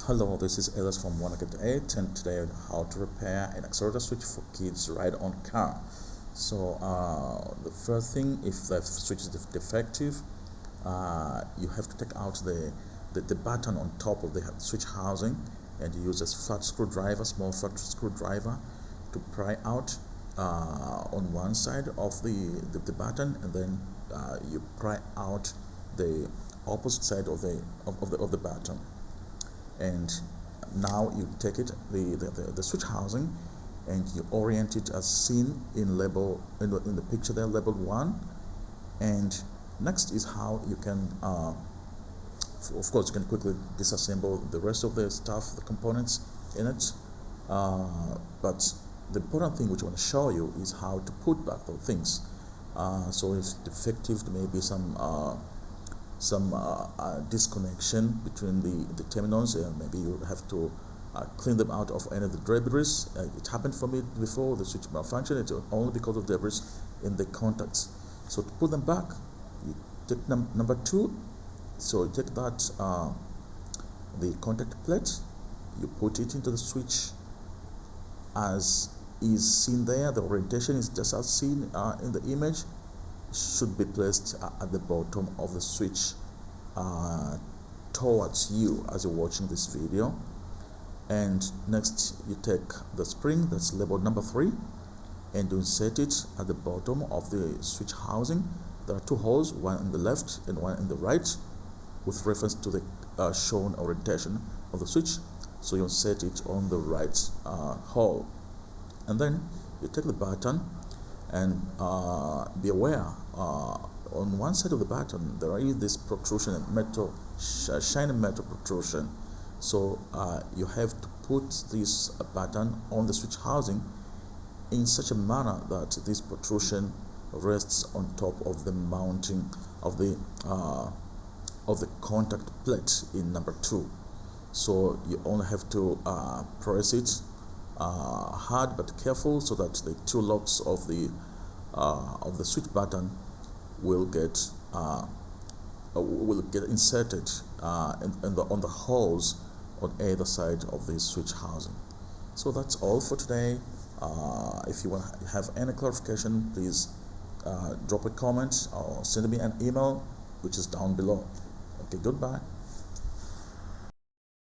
Hello, this is Elias from WannaGet8, and today on how to repair an accelerator switch for kids ride-on car. So the first thing, if the switch is defective, you have to take out the button on top of the switch housing, and you use a flat screwdriver, small flat screwdriver, to pry out on one side of the button, and then you pry out the opposite side of the button. And now you take it the switch housing and you orient it as seen in the picture there, labeled 1. And next is how you can of course you can quickly disassemble the rest of the stuff, the components in it, but the important thing which I want to show you is how to put back those things. So if defective, there may be some disconnection between the terminals, and maybe you have to clean them out of any of the debris. It happened for me before. The switch malfunctioned. It's only because of debris in the contacts. So to put them back, you take number 2. So you take that the contact plate, you put it into the switch as is seen there. The orientation is just as seen in the image. Should be placed at the bottom of the switch towards you as you're watching this video. And next you take the spring that's labeled number 3 and you insert it at the bottom of the switch housing. There are 2 holes, one in the left and one in the right, with reference to the shown orientation of the switch. So you insert it on the right hole, and then you take the button. And be aware, on one side of the button there is this protrusion, shiny metal protrusion. So you have to put this button on the switch housing in such a manner that this protrusion rests on top of the mounting of the contact plate in number 2. So you only have to press it hard but careful, so that the 2 locks of the switch button will get inserted on the holes on either side of the switch housing. So that's all for today. If you want to have any clarification, please drop a comment or send me an email, which is down below. Okay, goodbye.